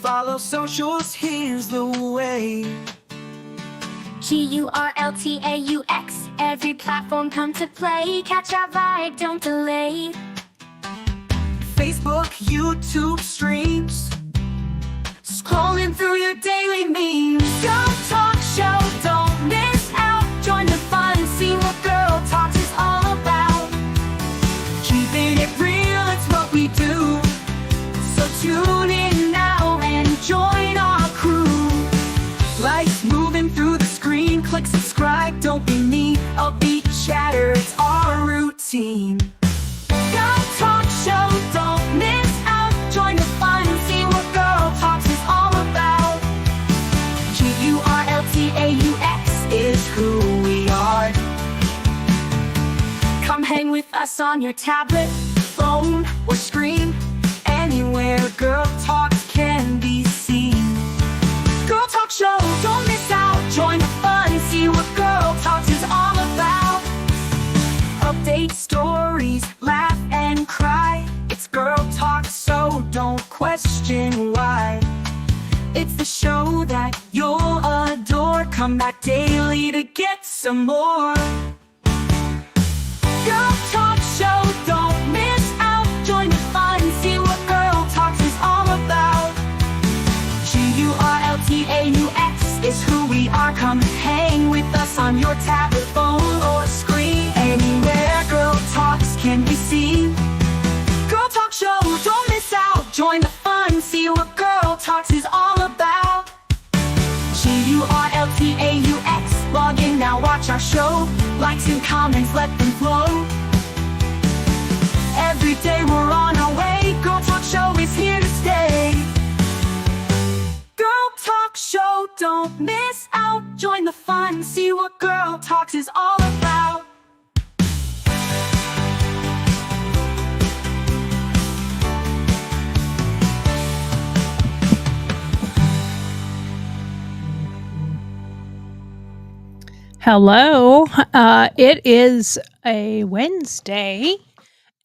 Follow socials, here's the way. GurlTauX, every platform come to play. Catch our vibe, don't delay. Facebook, YouTube streams, scrolling through your daily memes. Gurl Talk Show, don't miss out. Join the fun, see what GurlTauX is all about. Keeping it real, it's what we do. So tune in now and join our crew. Lights moving through the screen, click subscribe, don't be mean. Upbeat chatter, it's our routine. Gurl Talk Show, don't miss out. Join the fun, see what GurlTauX is all about. GurlTauX is who we are. Come hang with us on your tablet, phone, or screen. Anywhere GurlTauX can be seen. Gurl Talk Show, don't miss out. Join the fun, see what GurlTauX is all about. Update stories, laugh and cry. It's GurlTauX, so don't question why. It's the show that you'll adore. Come back daily to get some more. Gurl Talk Show, don't miss out. Join the fun, see what GurlTauX is all about. GurlTauX is who we are. Come hang with us on your tablet, phone, or screen. Anywhere GurlTauX can be seen. Gurl Talk Show, don't miss out. Join the fun, see what GurlTauX is all about. GurlTauX, log in now, watch our show. Likes and comments, let them flow. Every day we're on our way. Gurl Talk Show is here to stay. Gurl Talk Show, don't miss out. Join the fun, see what GurlTauX is all about. Hello. It is a Wednesday,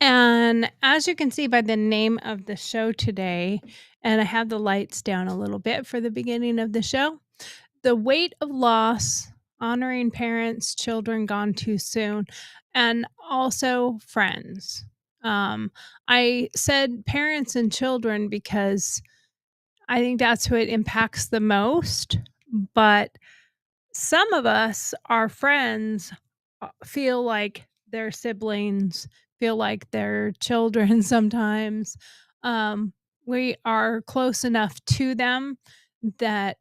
and as you can see by the name of the show today, and I have the lights down a little bit for the beginning of the show, The Weight of Loss, Honoring Parents, Children Gone Too Soon, and also Friends. I said parents and children because I think that's who it impacts the most, but some of us, our friends, feel like their siblings, feel like their children sometimes. We are close enough to them that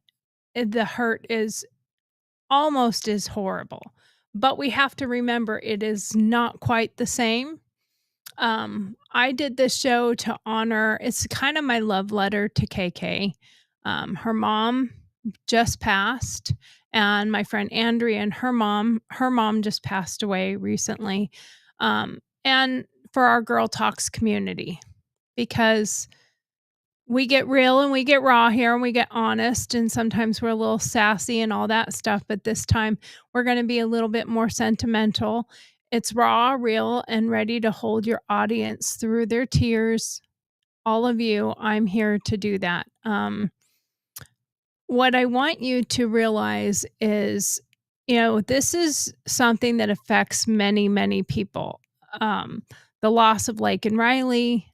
the hurt is almost as horrible. But we have to remember it is not quite the same. I did this show to honor, it's kind of my love letter to KK. Her mom just passed, and my friend Andrea and her mom just passed away recently. And for our GurlTauX community, because we get real and we get raw here and we get honest, and sometimes we're a little sassy and all that stuff, but this time we're going to be a little bit more sentimental. It's raw, real, and ready to hold your audience through their tears. All of you, I'm here to do that. What I want you to realize is, this is something that affects many, many people. The loss of Lake and Riley,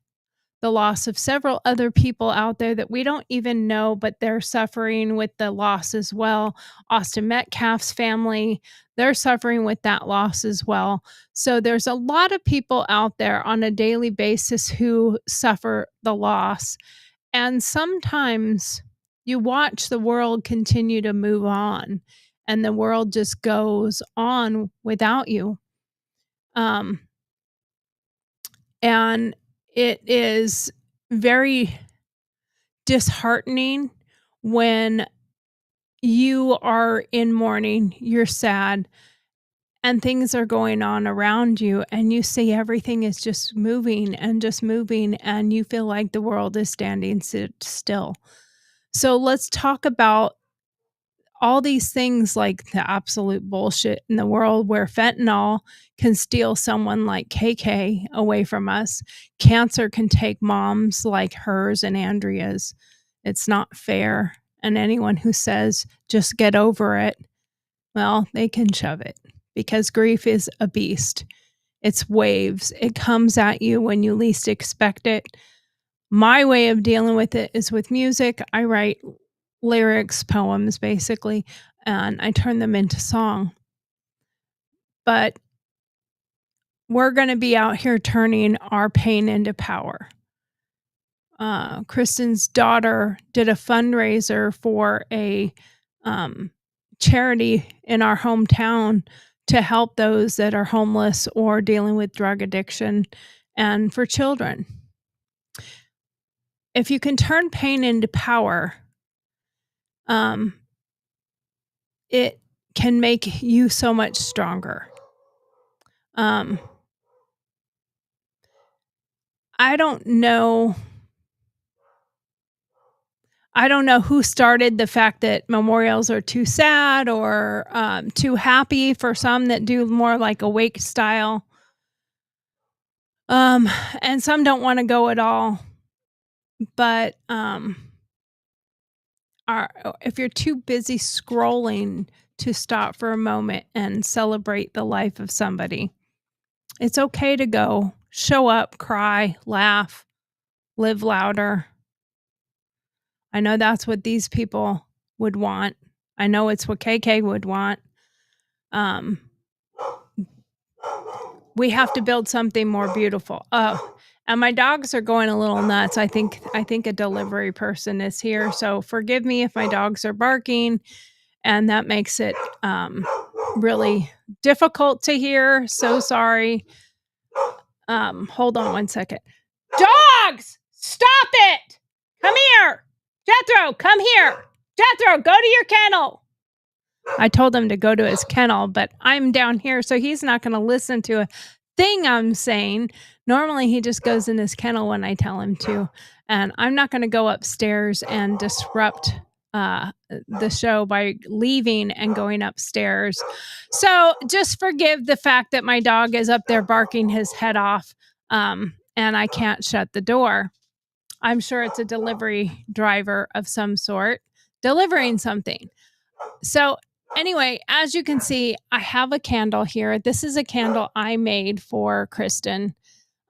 the loss of several other people out there that we don't even know, but they're suffering with the loss as well. Austin Metcalf's family, they're suffering with that loss as well. So there's a lot of people out there on a daily basis who suffer the loss. And sometimes you watch the world continue to move on, and the world just goes on without you. And it is very disheartening when you are in mourning, you're sad, and things are going on around you, and you see everything is just moving, and you feel like the world is standing still. So let's talk about all these things, like the absolute bullshit in the world where fentanyl can steal someone like KK away from us. Cancer can take moms like hers and Andrea's It's not fair. And anyone who says, just get over it, well, they can shove it, because grief is a beast. It's waves. It comes at you when you least expect it. My way of dealing with it is with music. I write lyrics, poems, basically, and I turn them into song. But we're going to be out here turning our pain into power. Kristen's daughter did a fundraiser for a charity in our hometown to help those that are homeless or dealing with drug addiction, and for children. If you can turn pain into power, it can make you so much stronger. I don't know who started the fact that memorials are too sad or too happy for some that do more like a wake style. And some don't want to go at all. But if you're too busy scrolling to stop for a moment and celebrate the life of somebody, it's okay to go, show up, cry, laugh, live louder. I know that's what these people would want. I know it's what KK would want. We have to build something more beautiful. Oh, and my dogs are going a little nuts. I think a delivery person is here, so forgive me if my dogs are barking, and that makes it really difficult to hear. So sorry. Hold on one second. Dogs, stop it! Come here, Jethro. Come here, Jethro. Go to your kennel. I told him to go to his kennel, but I'm down here, so he's not going to listen to a thing I'm saying. Normally, he just goes in his kennel when I tell him to, and I'm not going to go upstairs and disrupt the show by leaving and going upstairs. So just forgive the fact that my dog is up there barking his head off, and I can't shut the door. I'm sure it's a delivery driver of some sort delivering something. So anyway, as you can see, I have a candle here. This is a candle I made for Kristen.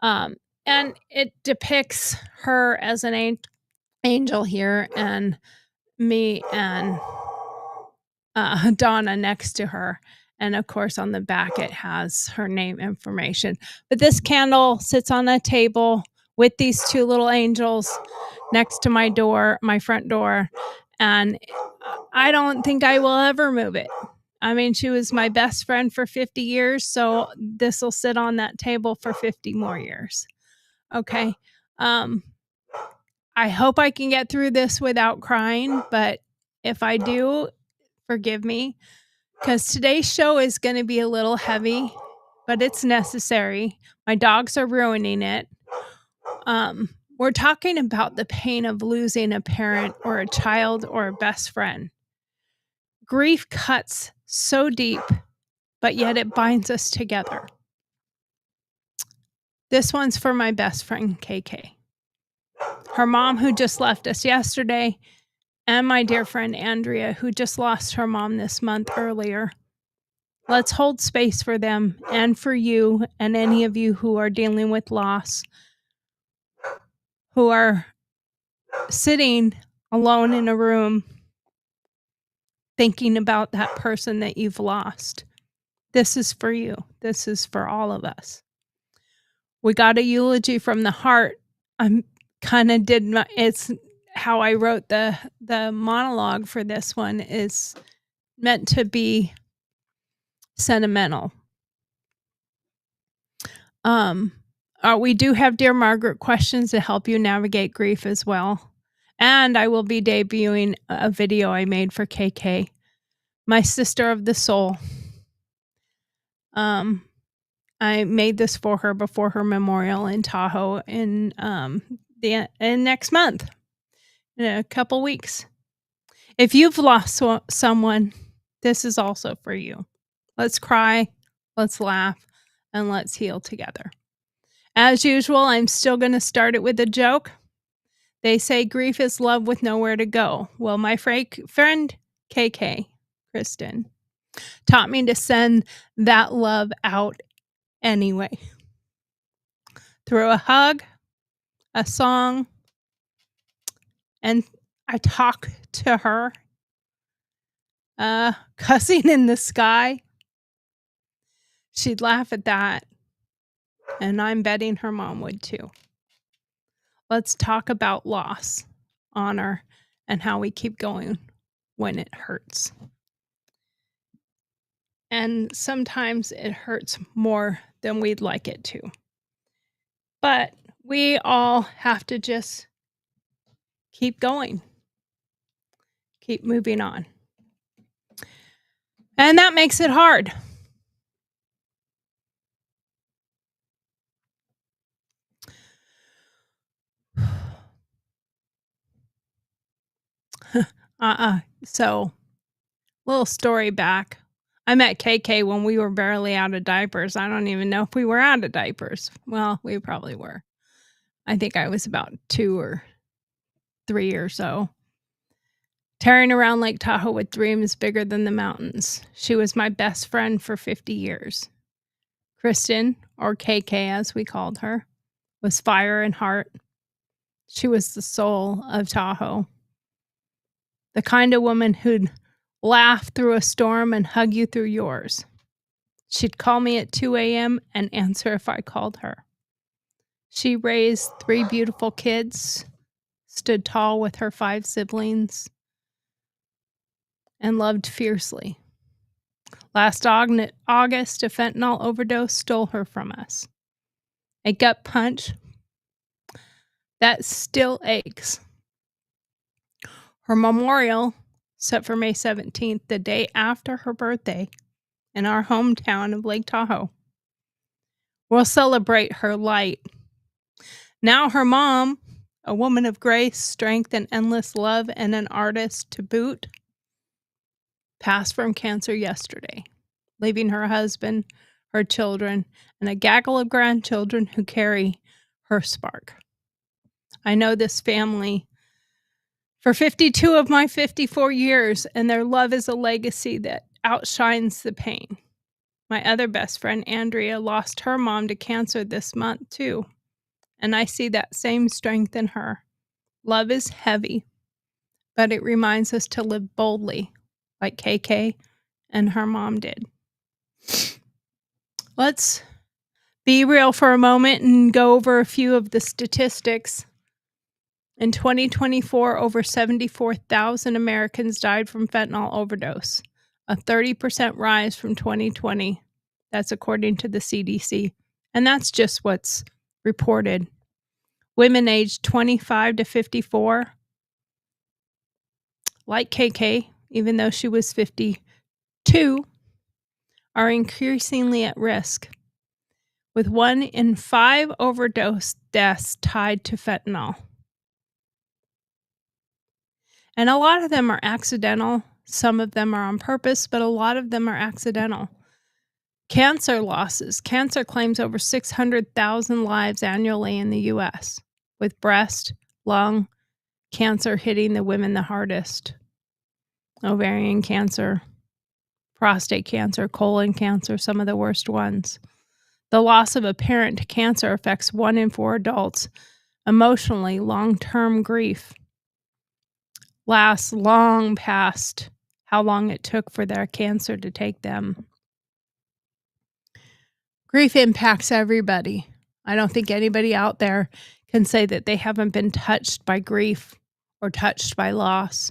And it depicts her as an angel here, and me and Donna next to her. And of course, on the back, it has her name information. But this candle sits on a table with these two little angels next to my door, my front door. And I don't think I will ever move it. I mean, she was my best friend for 50 years, so this will sit on that table for 50 more years. Okay. I hope I can get through this without crying, but if I do, forgive me, because today's show is going to be a little heavy, but it's necessary. My dogs are ruining it. We're talking about the pain of losing a parent or a child or a best friend. Grief cuts so deep, but yet it binds us together. This one's for my best friend, KK. Her mom, who just left us yesterday, and my dear friend, Andrea, who just lost her mom this month earlier. Let's hold space for them and for you and any of you who are dealing with loss, who are sitting alone in a room thinking about that person that you've lost. This is for you. This is for all of us. We got a eulogy from the heart. I'm kind of it's how I wrote the monologue for this one is meant to be sentimental. We do have Dear Margaret questions to help you navigate grief as well. And I will be debuting a video I made for KK, my sister of the soul. I made this for her before her memorial in Tahoe in next month, in a couple weeks. If you've lost someone, this is also for you. Let's cry, let's laugh, and let's heal together. As usual, I'm still going to start it with a joke. They say grief is love with nowhere to go. Well, my friend KK, Kristen, taught me to send that love out anyway. Through a hug, a song, and I talk to her, cussing in the sky. She'd laugh at that, and I'm betting her mom would too. Let's talk about loss, honor, and how we keep going when it hurts. And sometimes it hurts more than we'd like it to. But we all have to just keep going, keep moving on. And that makes it hard. So, little story back. I met KK when we were barely out of diapers. I don't even know if we were out of diapers. Well, we probably were. I think I was about 2 or 3 or so. Tearing around Lake Tahoe with dreams bigger than the mountains. She was my best friend for 50 years. Kristen, or KK as we called her, was fire and heart. She was the soul of Tahoe. The kind of woman who'd laugh through a storm and hug you through yours. She'd call me at 2 a.m. and answer if I called her. She raised 3 beautiful kids, stood tall with her 5 siblings, and loved fiercely. Last August, a fentanyl overdose stole her from us. A gut punch that still aches. Her memorial, set for May 17th, the day after her birthday, in our hometown of Lake Tahoe. We'll celebrate her light. Now her mom, a woman of grace, strength, and endless love, and an artist to boot, passed from cancer yesterday, leaving her husband, her children, and a gaggle of grandchildren who carry her spark. I know this family for 52 of my 54 years, and their love is a legacy that outshines the pain. My other best friend, Andrea, lost her mom to cancer this month, too, and I see that same strength in her. Love is heavy, but it reminds us to live boldly, like KK and her mom did. Let's be real for a moment and go over a few of the statistics. In 2024, over 74,000 Americans died from fentanyl overdose, a 30% rise from 2020. That's according to the CDC. And that's just what's reported. Women aged 25 to 54, like KK, even though she was 52, are increasingly at risk, with 1 in 5 overdose deaths tied to fentanyl. And a lot of them are accidental. Some of them are on purpose, but a lot of them are accidental. Cancer losses. Cancer claims over 600,000 lives annually in the U.S., with breast, lung cancer hitting the women the hardest. Ovarian cancer, prostate cancer, colon cancer, some of the worst ones. The loss of a parent to cancer affects 1 in 4 adults. Emotionally, long-term grief lasts long past how long it took for their cancer to take them. Grief impacts everybody. I don't think anybody out there can say that they haven't been touched by grief or touched by loss.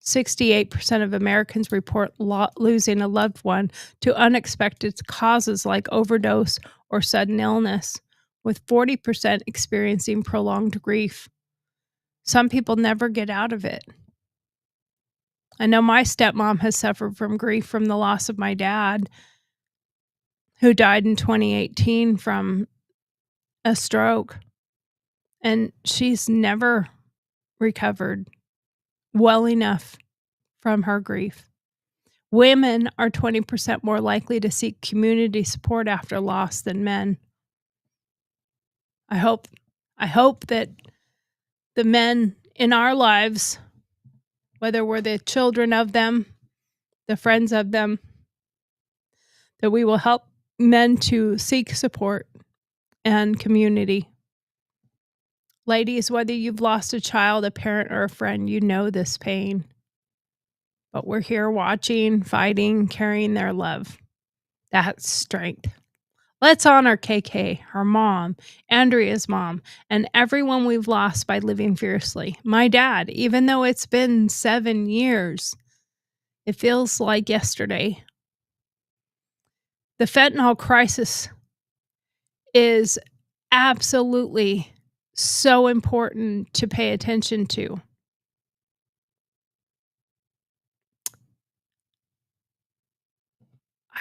68% of Americans report losing a loved one to unexpected causes like overdose or sudden illness, with 40% experiencing prolonged grief. Some people never get out of it. I know my stepmom has suffered from grief from the loss of my dad, who died in 2018 from a stroke, and she's never recovered well enough from her grief. Women are 20% more likely to seek community support after loss than men. I hope that the men in our lives, whether we're the children of them, the friends of them, that we will help men to seek support and community. Ladies, whether you've lost a child, a parent, or a friend, you know this pain. But we're here watching, fighting, carrying their love. That's strength. Let's honor KK, her mom, Andrea's mom, and everyone we've lost by living fiercely. My dad, even though it's been 7 years, it feels like yesterday. The fentanyl crisis is absolutely so important to pay attention to.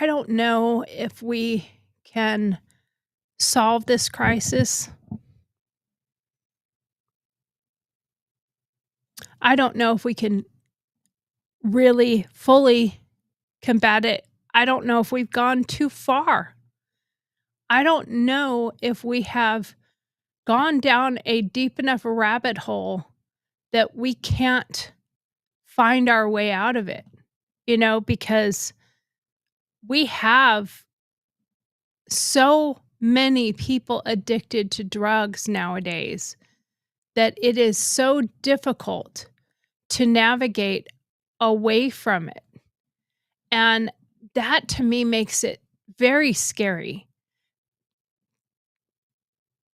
I don't know if we can solve this crisis. I don't know if we can really fully combat it. I don't know if we've gone too far. I don't know if we have gone down a deep enough rabbit hole that we can't find our way out of it, because we have so many people addicted to drugs nowadays that it is so difficult to navigate away from it. And that to me makes it very scary.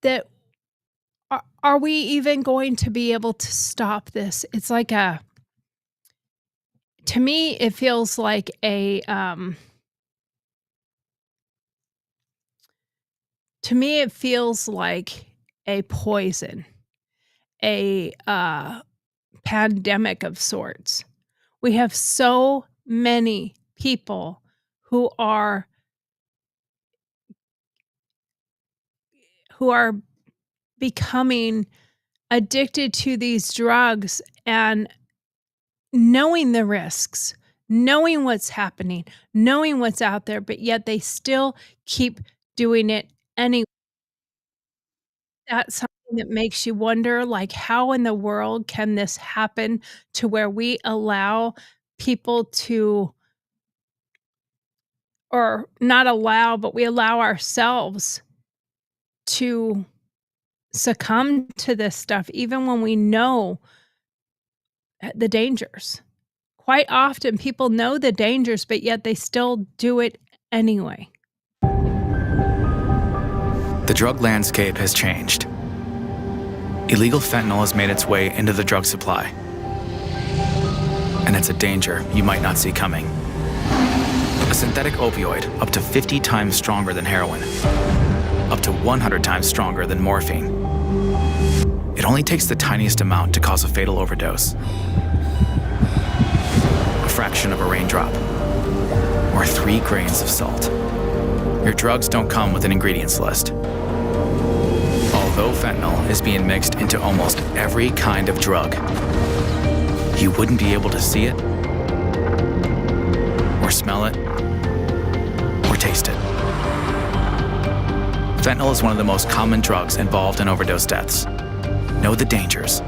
That are we even going to be able to stop this? It's like to me, it feels like to me, it feels like a poison, a pandemic of sorts. We have so many people who are becoming addicted to these drugs and knowing the risks, knowing what's happening, knowing what's out there, but yet they still keep doing it anyway. That's something that makes you wonder, like, how in the world can this happen to where we allow people to, or not allow, but we allow ourselves to succumb to this stuff even when we know the dangers. Quite often, people know the dangers, but yet they still do it anyway. The drug landscape has changed. Illegal fentanyl has made its way into the drug supply. And it's a danger you might not see coming. A synthetic opioid up to 50 times stronger than heroin, up to 100 times stronger than morphine. It only takes the tiniest amount to cause a fatal overdose. A fraction of a raindrop, or 3 grains of salt. Your drugs don't come with an ingredients list. Although fentanyl is being mixed into almost every kind of drug, you wouldn't be able to see it, or smell it, or taste it. Fentanyl is one of the most common drugs involved in overdose deaths. Know the dangers.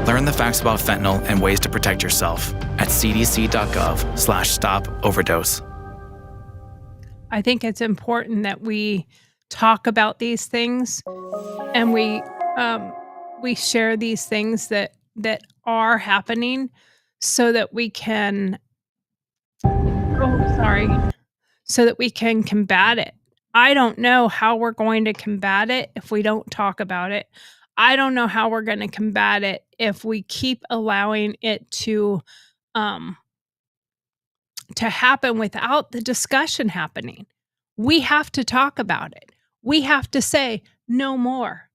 Learn the facts about fentanyl and ways to protect yourself at cdc.gov/stop-overdose. I think it's important that we talk about these things and we share these things that are happening so that we can so that we can combat it. I don't know how we're going to combat it if we don't talk about it. I don't know how we're going to combat it if we keep allowing it to happen without the discussion happening. We have to talk about it. We have to say no more.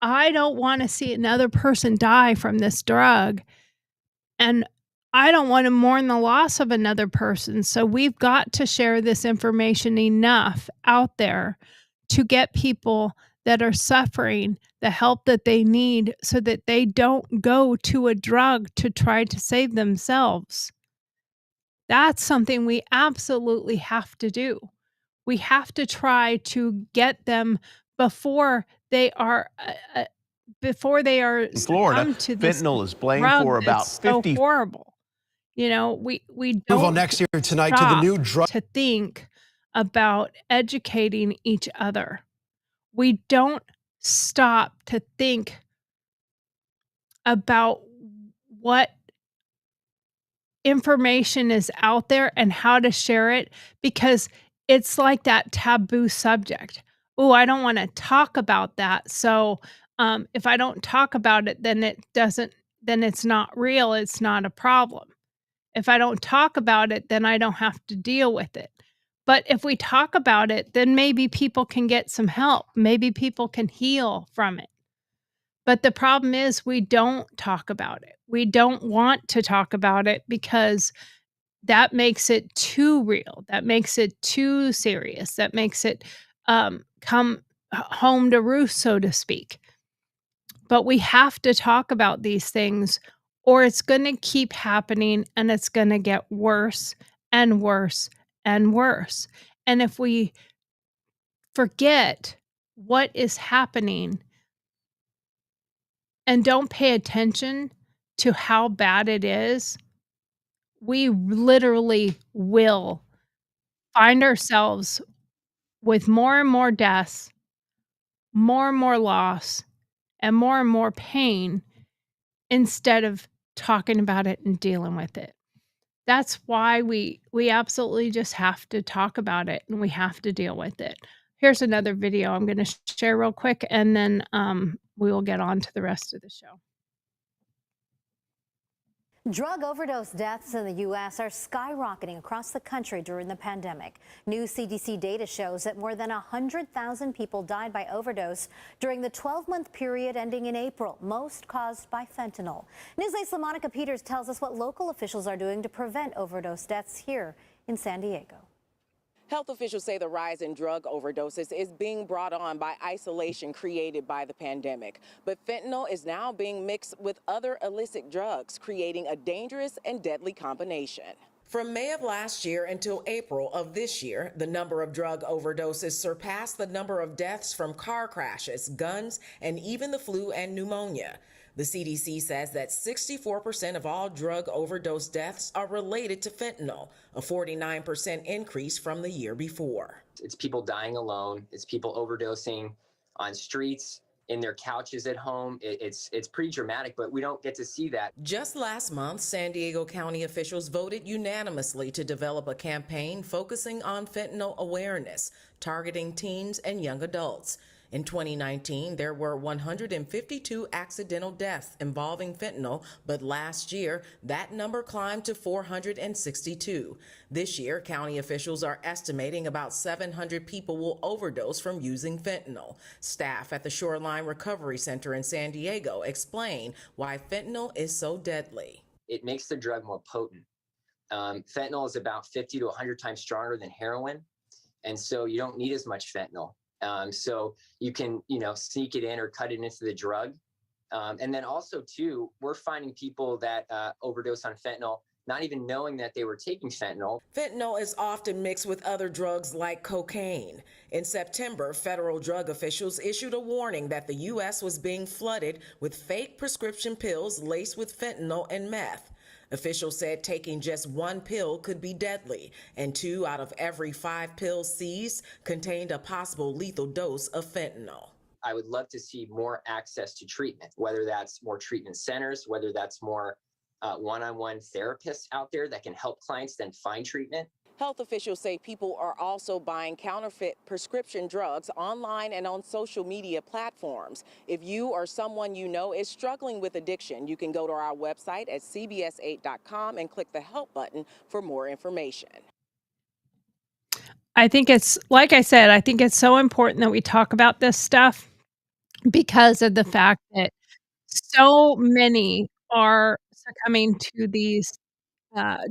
I don't want to see another person die from this drug, and I don't want to mourn the loss of another person. So we've got to share this information enough out there to get people that are suffering the help that they need so that they don't go to a drug to try to save themselves. That's something we absolutely have to do. We have to try to get them before they are before they are In Florida, succumb to this fentanyl is blamed drug for about that's so 50. horrible. We Move on don't next here tonight to the stop new drug. to think about educating each other. We don't stop to think about what information is out there and how to share it, because it's like that taboo subject. Oh, I don't want to talk about that. So if I don't talk about it, then then it's not real. It's not a problem. If I don't talk about it, then I don't have to deal with it. But if we talk about it, then maybe people can get some help. Maybe people can heal from it. But the problem is we don't talk about it. We don't want to talk about it because that makes it too real. That makes it too serious. That makes it come home to roost, so to speak. But we have to talk about these things, or it's going to keep happening and it's going to get worse and worse and worse. And if we forget what is happening and don't pay attention to how bad it is, we literally will find ourselves with more and more deaths, more and more loss, and more pain instead of talking about it and dealing with it. That's why we absolutely just have to talk about it and we have to deal with it. Here's another video I'm going to share real quick, and then we will get on to the rest of the show. Drug overdose deaths in the U.S. are skyrocketing across the country during the pandemic. New CDC data shows that more than 100,000 people died by overdose during the 12-month period ending in April, most caused by fentanyl. Newslate's LaMonica Peters tells us what local officials are doing to prevent overdose deaths here in San Diego. Health officials say the rise in drug overdoses is being brought on by isolation created by the pandemic. But fentanyl is now being mixed with other illicit drugs, creating a dangerous and deadly combination. From May of last year until April of this year, the number of drug overdoses surpassed the number of deaths from car crashes, guns, and even the flu and pneumonia. The CDC says that 64% of all drug overdose deaths are related to fentanyl, a 49% increase from the year before. It's people dying alone. It's people overdosing on streets, in their couches at home. It's pretty dramatic, but we don't get to see that. Just last month, San Diego County officials voted unanimously to develop a campaign focusing on fentanyl awareness, targeting teens and young adults. In 2019, there were 152 accidental deaths involving fentanyl, but last year, that number climbed to 462. This year, county officials are estimating about 700 people will overdose from using fentanyl. Staff at the Shoreline Recovery Center in San Diego explain why fentanyl is so deadly. It makes the drug more potent. Fentanyl is about 50 to 100 times stronger than heroin, and so you don't need as much fentanyl. So you can, sneak it in or cut it into the drug. And then also, too, we're finding people that overdose on fentanyl not even knowing that they were taking fentanyl. Fentanyl is often mixed with other drugs like cocaine. In September, federal drug officials issued a warning that the U.S. was being flooded with fake prescription pills laced with fentanyl and meth. Officials said taking just one pill could be deadly, and 2 out of every 5 pills seized contained a possible lethal dose of fentanyl. I would love to see more access to treatment, whether that's more treatment centers, whether that's more one-on-one therapists out there that can help clients then find treatment. Health officials say people are also buying counterfeit prescription drugs online and on social media platforms. If you or someone you know is struggling with addiction, you can go to our website at cbs8.com and click the help button for more information. I think it's, like I said, I think it's so important that we talk about this stuff because of the fact that so many are succumbing to these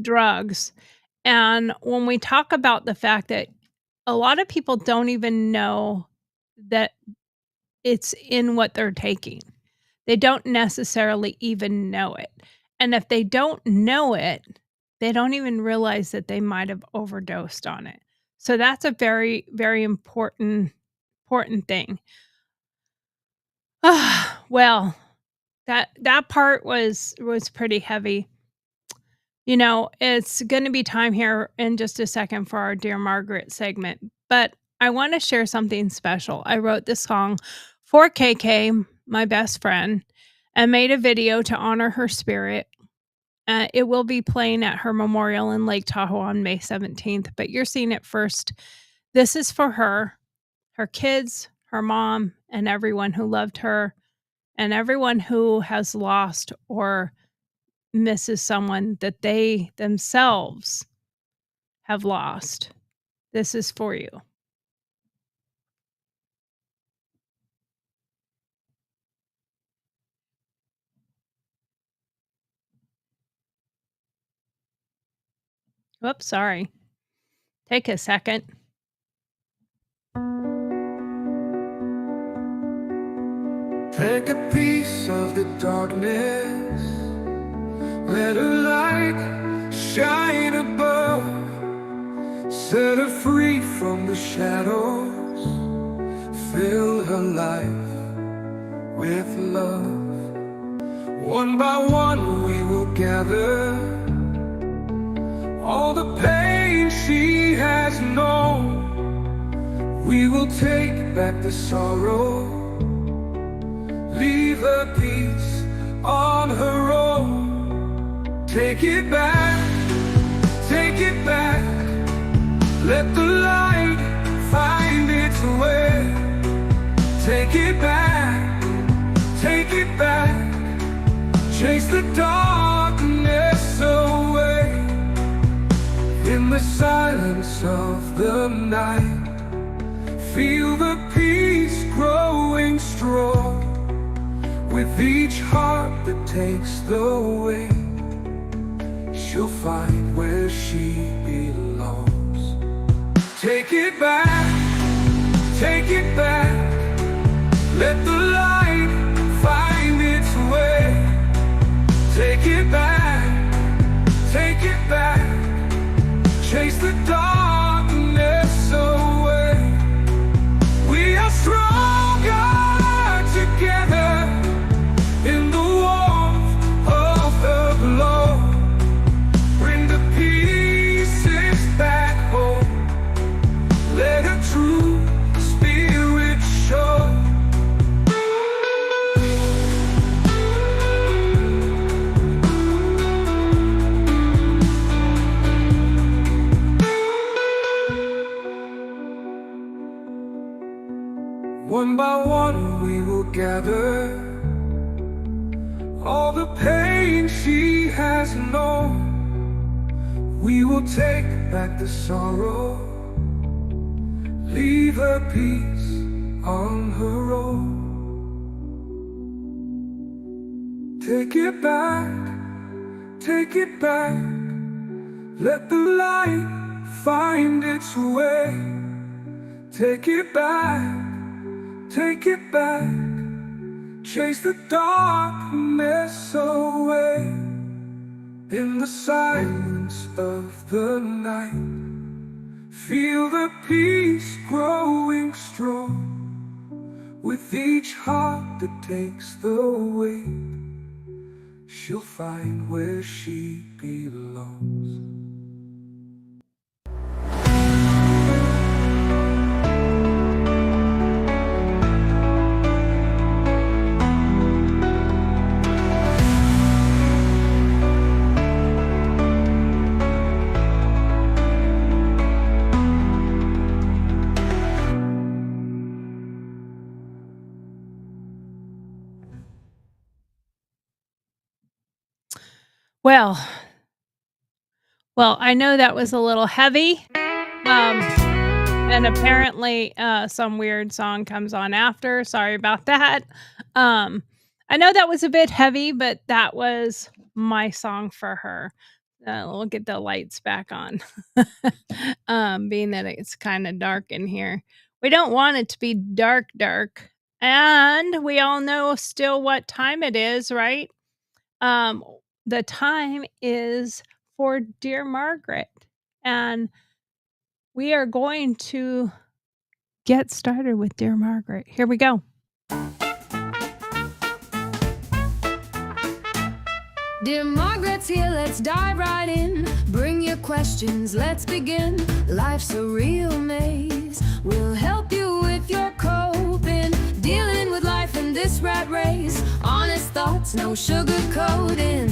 drugs. And when we talk about the fact that a lot of people don't even know that it's in what they're taking, they don't necessarily even know it. And if they don't know it, they don't even realize that they might have overdosed on it. So that's a very, very important thing. Well, that part was pretty heavy. You know, it's gonna be time here in just a second for our Dear Margaret segment, but I wanna share something special. I wrote this song for KK, my best friend, and made a video to honor her spirit. It will be playing at her memorial in Lake Tahoe on May 17th, but you're seeing it first. This is for her, her kids, her mom, and everyone who loved her, and everyone who has lost or misses someone that they themselves have lost. This is for you. Whoops, sorry. Take a second. Take a piece of the darkness, let her light shine above, set her free from the shadows, fill her life with love. One by one we will gather all the pain she has known. We will take back the sorrow, leave her peace on her own. Take it back, let the light find its way. Take it back, chase the darkness away. In the silence of the night, feel the peace growing strong. With each heart that takes the way, she'll find where she belongs. Take it back, let the light find its way. Take it back, chase the darkness away. We are stronger together in the warmth of her glow. Bring the pieces back home, let her true spirit show. One by one we will gather all the pain she has known. We will take back the sorrow, leave her peace on her own. Take it back, let the light find its way. Take it back, chase the darkness away. In the silence of the night, feel the peace growing strong. With each heart that takes the weight, she'll find where she belongs. Well, I know that was a little heavy. And apparently, some weird song comes on after. Sorry about that. I know that was a bit heavy, but that was my song for her. We'll get the lights back on. Being that it's kind of dark in here. We don't want it to be dark. And we all know still what time it is, right? The time is for Dear Margaret. And we are going to get started with Dear Margaret. Here we go. Dear Margaret's here, let's dive right in. Bring your questions, let's begin. Life's a real maze. We'll help you with your coping. Dealing with life in this rat race. Honest thoughts, no sugarcoating.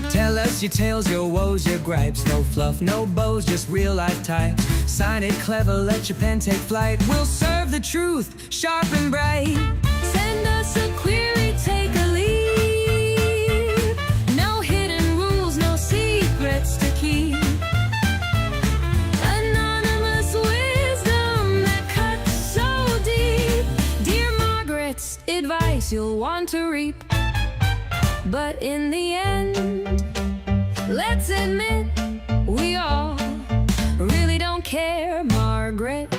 Tell us your tales, your woes, your gripes. No fluff, no bows, just real life types. Sign it clever, let your pen take flight. We'll serve the truth, sharp and bright. Send us a query, take a lead. No hidden rules, no secrets to keep. Anonymous wisdom that cuts so deep. Dear Margaret's advice you'll want to reap. But in the end, let's admit we all really don't care, Margaret.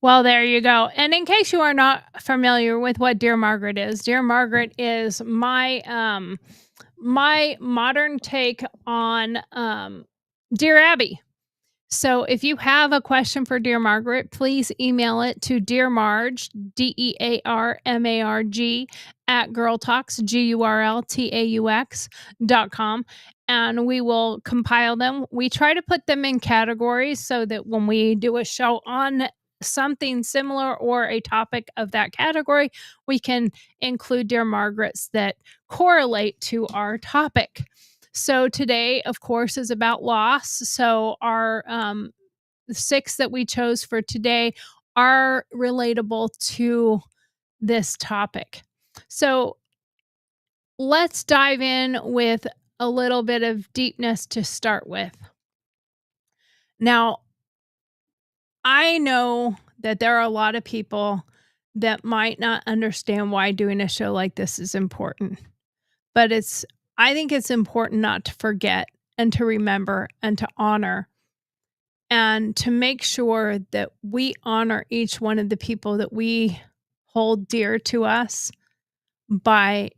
Well, there you go. And in case you are not familiar with what Dear Margaret is my my modern take on Dear Abby. So if you have a question for Dear Margaret, please email it to dearmarg, DEARMARG, at GurlTauX, GurlTauX.com, and we will compile them. We try to put them in categories so that when we do a show on something similar or a topic of that category, we can include Dear Margaret's that correlate to our topic. So today, of course, is about loss. So our 6 that we chose for today are relatable to this topic. So let's dive in with a little bit of deepness to start with. Now, I know that there are a lot of people that might not understand why doing a show like this is important, but I think it's important not to forget and to remember and to honor and to make sure that we honor each one of the people that we hold dear to us by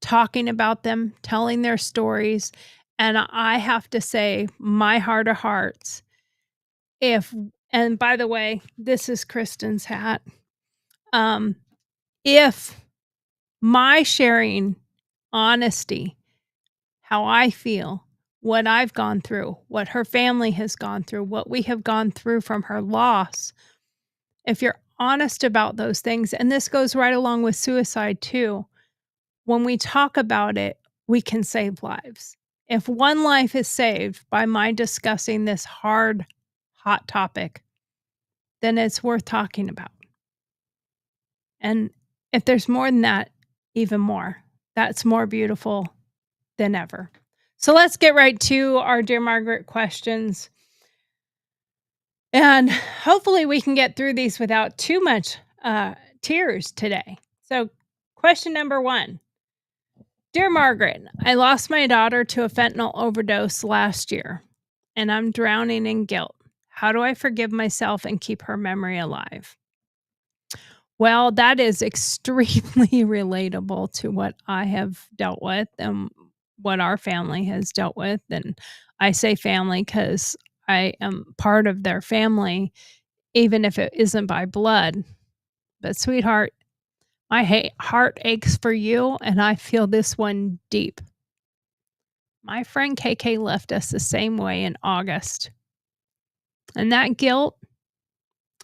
talking about them, telling their stories. And I have to say, my heart of hearts, and by the way, this is Kristen's hat. If my sharing honesty, how I feel, what I've gone through, what her family has gone through, what we have gone through from her loss, if you're honest about those things, and this goes right along with suicide too, when we talk about it, we can save lives. If one life is saved by my discussing this hard, hot topic, then it's worth talking about. And if there's more than that, even more. That's more beautiful than ever. So let's get right to our Dear Margaret questions. And hopefully we can get through these without too much tears today. So question number 1. Dear Margaret, I lost my daughter to a fentanyl overdose last year, and I'm drowning in guilt. How do I forgive myself and keep her memory alive? Well, that is extremely relatable to what I have dealt with and what our family has dealt with. And I say family because I am part of their family, even if it isn't by blood. But sweetheart, my heart aches for you, and I feel this one deep. My friend KK left us the same way in August. And that guilt,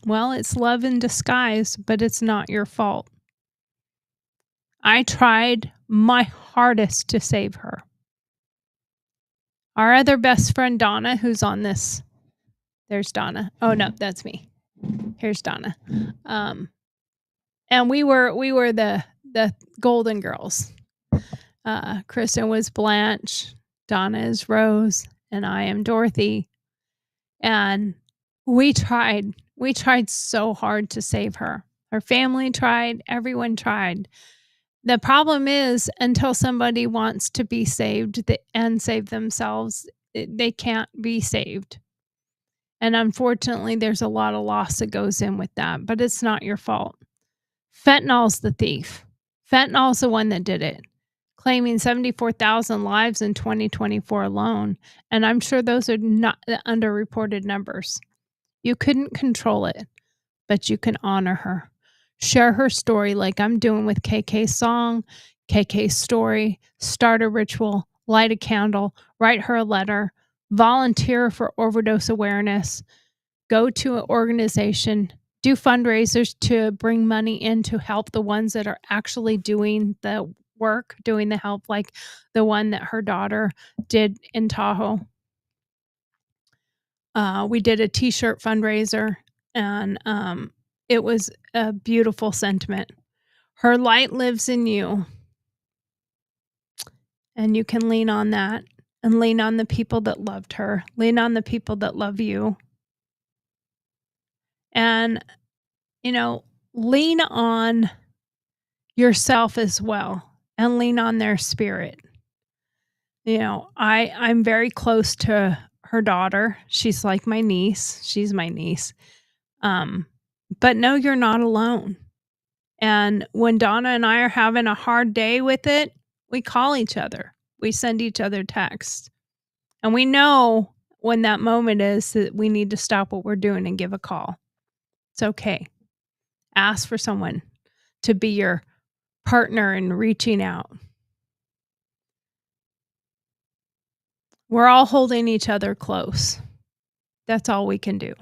well, it's love in disguise, but it's not your fault. I tried my hardest to save her. Our other best friend, Donna, who's on this, there's Donna. Oh, no, that's me. Here's Donna. And we were the Golden Girls. Kristen was Blanche, Donna is Rose, and I am Dorothy. And we tried so hard to save her. Her family tried, everyone tried. The problem is, until somebody wants to be saved and save themselves, they can't be saved. And unfortunately, there's a lot of loss that goes in with that, but it's not your fault. Fentanyl's the thief. Fentanyl's the one that did it. claiming 74,000 lives in 2024 alone. And I'm sure those are not the underreported numbers. You couldn't control it, but you can honor her. Share her story like I'm doing with KK's song, KK's story, start a ritual, light a candle, write her a letter, volunteer for overdose awareness, go to an organization, do fundraisers to bring money in to help the ones that are actually doing the work, doing the help, like the one that her daughter did in Tahoe. We did a t-shirt fundraiser, and it was a beautiful sentiment. Her light lives in you, and you can lean on that and lean on the people that loved her, lean on the people that love you. And, lean on yourself as well and lean on their spirit. I'm very close to her daughter. She's like my niece. She's my niece. But no, you're not alone. And when Donna and I are having a hard day with it, we call each other. We send each other texts. And we know when that moment is that we need to stop what we're doing and give a call. It's okay. Ask for someone to be your partner in reaching out. We're all holding each other close. That's all we can do.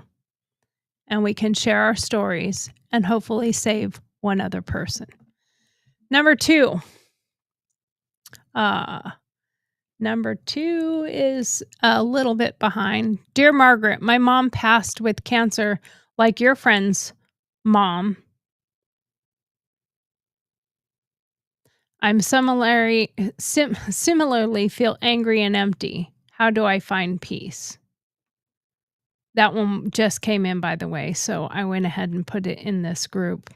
And we can share our stories and hopefully save one other person. Number two is a little bit behind. Dear Margaret, my mom passed with cancer like your friend's mom. I'm similarly feel angry and empty. How do I find peace? That one just came in, by the way, so I went ahead and put it in this group.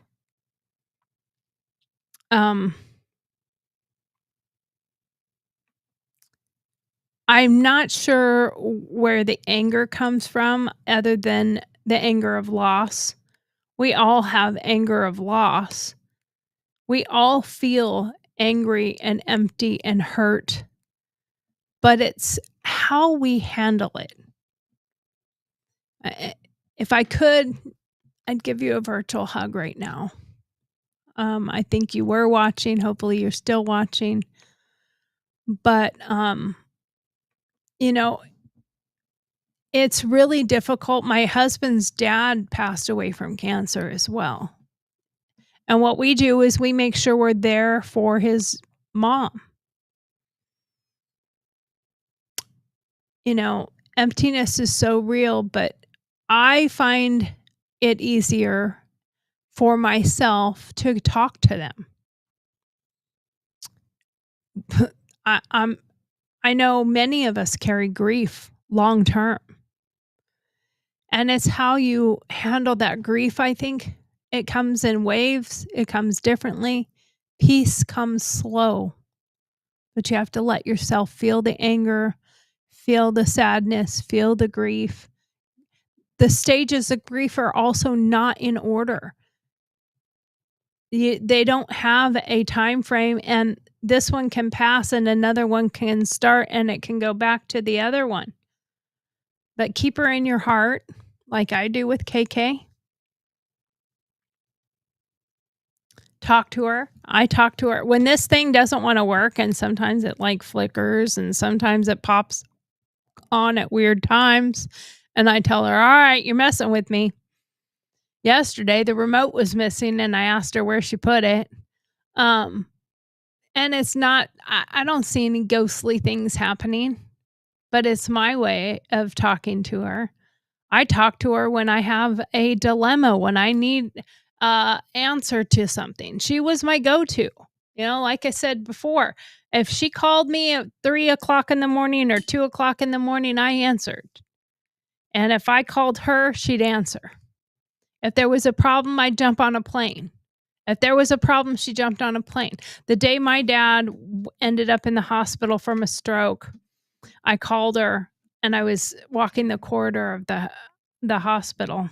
I'm not sure where the anger comes from other than the anger of loss. We all have anger of loss. We all feel angry and empty and hurt, but it's how we handle it. If I could, I'd give you a virtual hug right now. I think you were watching. Hopefully you're still watching. But, it's really difficult. My husband's dad passed away from cancer as well. And what we do is we make sure we're there for his mom. Emptiness is so real, but I find it easier for myself to talk to them. I know many of us carry grief long term. And it's how you handle that grief, I think. It comes in waves. It comes differently. Peace comes slow. But you have to let yourself feel the anger, feel the sadness, feel the grief. The stages of grief are also not in order. They don't have a time frame, and this one can pass and another one can start and it can go back to the other one. But keep her in your heart like I do with KK. Talk to her. I talk to her. When this thing doesn't want to work, and sometimes it flickers and sometimes it pops on at weird times, and I tell her, all right, you're messing with me. Yesterday, the remote was missing and I asked her where she put it. And it's not, I don't see any ghostly things happening, but it's my way of talking to her. I talk to her when I have a dilemma, when I need answer to something. She was my go-to. Like I said before, if she called me at 3 o'clock in the morning or 2 o'clock in the morning, I answered. And if I called her, she'd answer. If there was a problem, I'd jump on a plane. If there was a problem, she jumped on a plane. The day my dad ended up in the hospital from a stroke, I called her and I was walking the corridor of the hospital,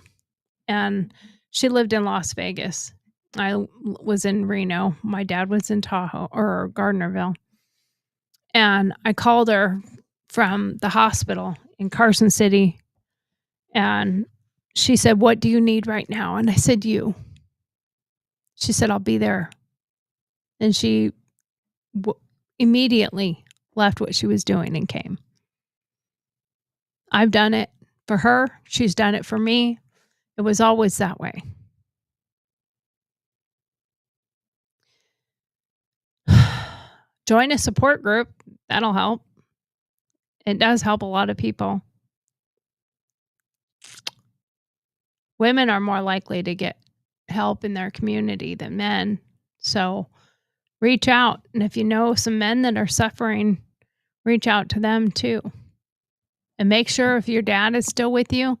and she lived in Las Vegas. I was in Reno. My dad was in Tahoe or Gardnerville. And I called her from the hospital in Carson City, and she said, "What do you need right now?" And I said, "You." She said, "I'll be there." And she immediately left what she was doing and came. I've done it for her. She's done it for me. It was always that way. Join a support group. That'll help. It does help a lot of people. Women are more likely to get help in their community than men. So reach out. And if you know some men that are suffering, reach out to them too. And make sure if your dad is still with you,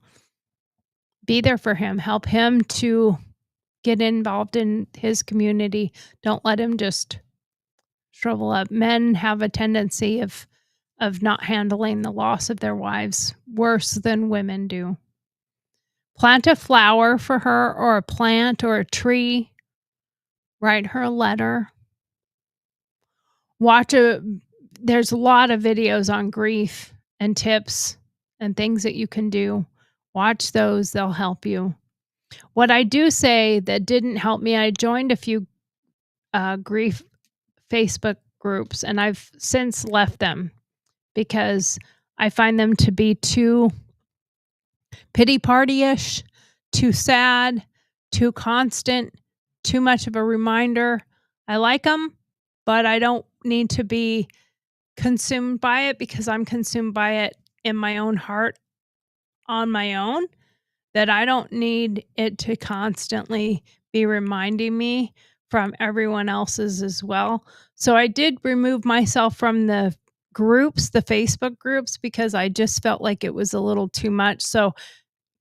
be there for him. Help him to get involved in his community. Don't let him just shrivel up. Men have a tendency of not handling the loss of their wives worse than women do. Plant a flower for her, or a plant or a tree. Write her a letter. There's a lot of videos on grief and tips and things that you can do. Watch those, they'll help you. What I do say that didn't help me, I joined a few grief Facebook groups, and I've since left them because I find them to be too pity party-ish, too sad, too constant, too much of a reminder. I like them, but I don't need to be consumed by it, because I'm consumed by it in my own heart on my own, that I don't need it to constantly be reminding me from everyone else's as well. So I did remove myself from the groups, the Facebook groups, because I just felt like it was a little too much. So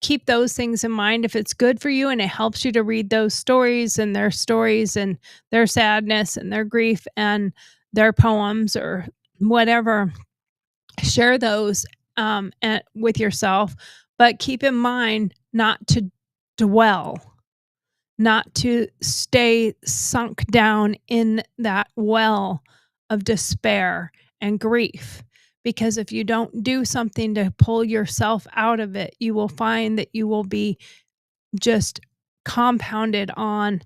keep those things in mind. If it's good for you and it helps you to read those stories and their sadness and their grief and their poems or whatever, share those with yourself. But keep in mind not to dwell, not to stay sunk down in that well of despair and grief. Because if you don't do something to pull yourself out of it, you will find that you will be just compounded on,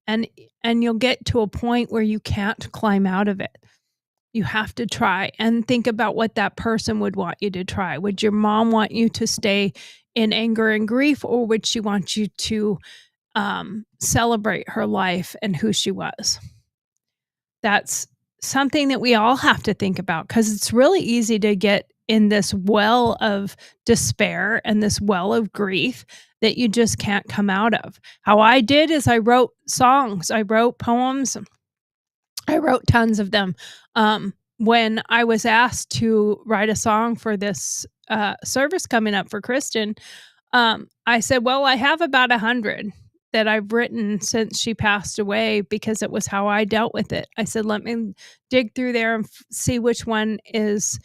and you'll get to a point where you can't climb out of it. You have to try, and think about what that person would want you to try. Would your mom want you to stay in anger and grief, or would she want you to celebrate her life and who she was? That's something that we all have to think about, because it's really easy to get in this well of despair and this well of grief that you just can't come out of. How I did is I wrote songs, I wrote poems, I wrote tons of them. When I was asked to write a song for this service coming up for Kristen, I said, well, I have about 100 that I've written since she passed away, because it was how I dealt with it. I said, let me dig through there and see which one is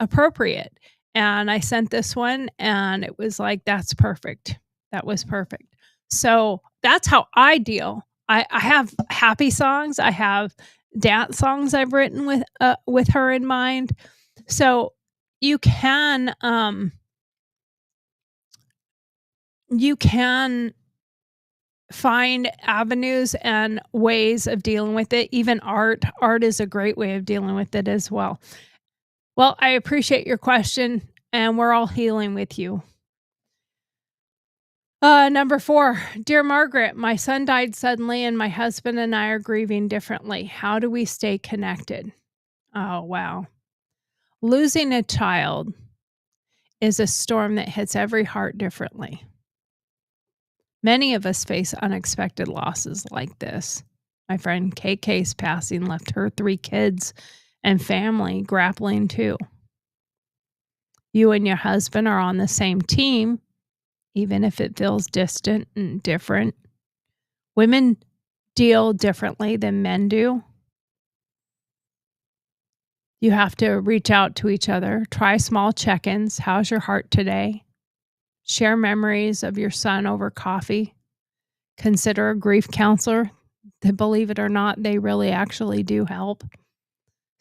appropriate. And I sent this one, and it was like, that's perfect. That was perfect. So that's how I deal. I have happy songs. I have dance songs I've written with her in mind. So you can find avenues and ways of dealing with it. Even art is a great way of dealing with it as well. Well, I appreciate your question, and we're all healing with you. Number 4, dear Margaret, my son died suddenly, and my husband and I are grieving differently. How do we stay connected? Oh, wow. Losing a child is a storm that hits every heart differently. Many of us face unexpected losses like this. My friend KK's passing left her 3 kids and family grappling too. You and your husband are on the same team, even if it feels distant and different. Women deal differently than men do. You have to reach out to each other. Try small check-ins. How's your heart today? Share memories of your son over coffee. Consider a grief counselor. Believe it or not, they really actually do help.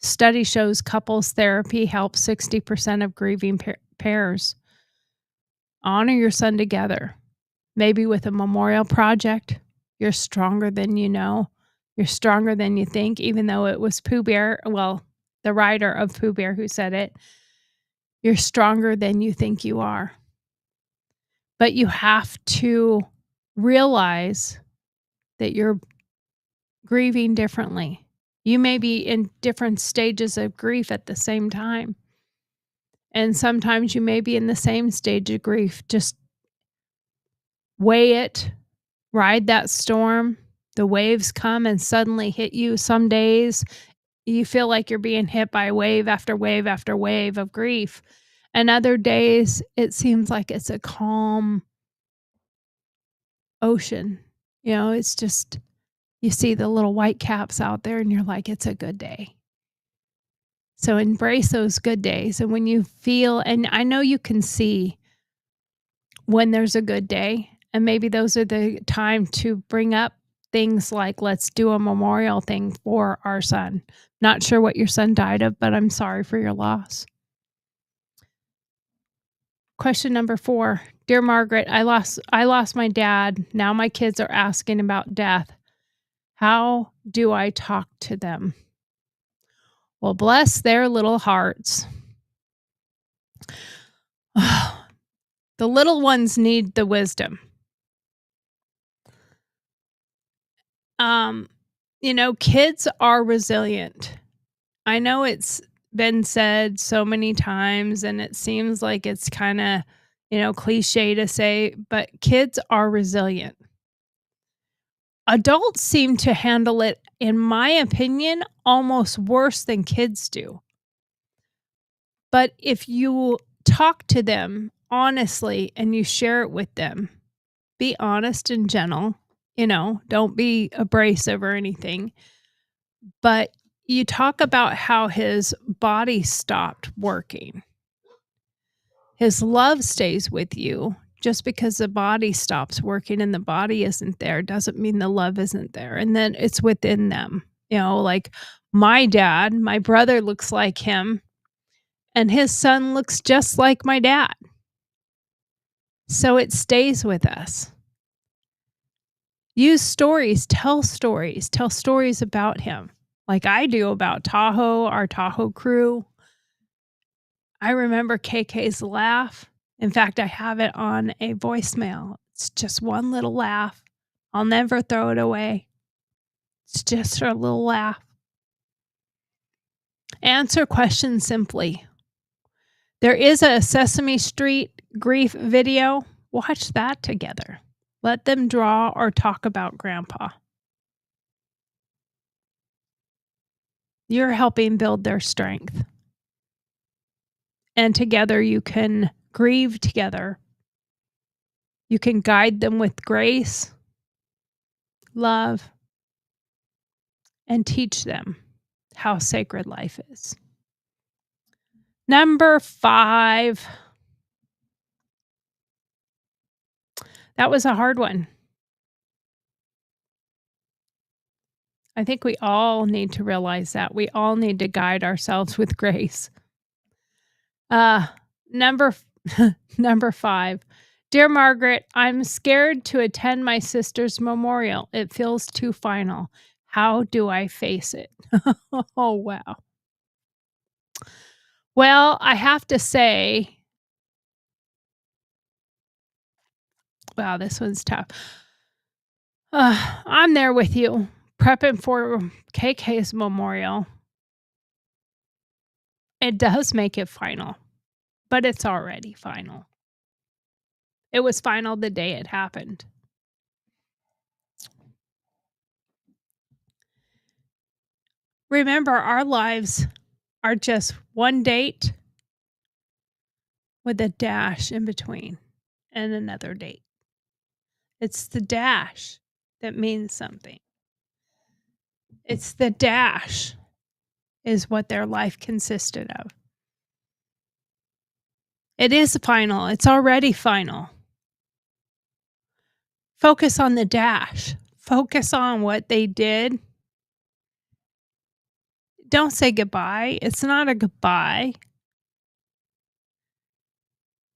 Study shows couples therapy helps 60% of grieving pairs. Honor your son together, maybe with a memorial project. You're stronger than you know. You're stronger than you think, even though it was Pooh Bear, well, the writer of Pooh Bear who said it. You're stronger than you think you are. But you have to realize that you're grieving differently. You may be in different stages of grief at the same time. And sometimes you may be in the same stage of grief. Just weigh it, ride that storm. The waves come and suddenly hit you. Some days you feel like you're being hit by wave after wave after wave of grief. And other days it seems like it's a calm ocean. You know, it's just, you see the little white caps out there and you're like, it's a good day. So embrace those good days. And when you feel, and I know you can see when there's a good day, and maybe those are the time to bring up things like, let's do a memorial thing for our son. Not sure what your son died of, but I'm sorry for your loss. Question number 4. Dear Margaret, I lost my dad. Now my kids are asking about death. How do I talk to them? Well, bless their little hearts. The little ones need the wisdom. You know, kids are resilient. I know it's been said so many times and it seems like it's kind of, you know, cliche to say, but kids are resilient. Adults seem to handle it, in my opinion, almost worse than kids do. But if you talk to them honestly and you share it with them, be honest and gentle, you know, don't be abrasive or anything. But you talk about how his body stopped working. His love stays with you. Just because the body stops working and the body isn't there doesn't mean the love isn't there. And then it's within them. You know, like my dad, my brother looks like him, and his son looks just like my dad. So it stays with us. Use stories, tell stories about him, like I do about Tahoe, our Tahoe crew. I remember KK's laugh. In fact, I have it on a voicemail. It's just one little laugh. I'll never throw it away. It's just a little laugh. Answer questions simply. There is a Sesame Street grief video. Watch that together. Let them draw or talk about Grandpa. You're helping build their strength. And together you can grieve together. You can guide them with grace, love, and teach them how sacred life is. Number 5. That was a hard one. I think we all need to realize that. We all need to guide ourselves with grace. Number 5. Dear Margaret, I'm scared to attend my sister's memorial. It feels too final. How do I face it? Oh, wow. Well, I have to say, wow, this one's tough. I'm there with you, prepping for KK's memorial. It does make it final, but it's already final. It was final the day it happened. Remember, our lives are just one date with a dash in between and another date. It's the dash that means something. It's the dash is what their life consisted of. It is final. It's already final. Focus on the dash. Focus on what they did. don't say goodbye. It's not a goodbye.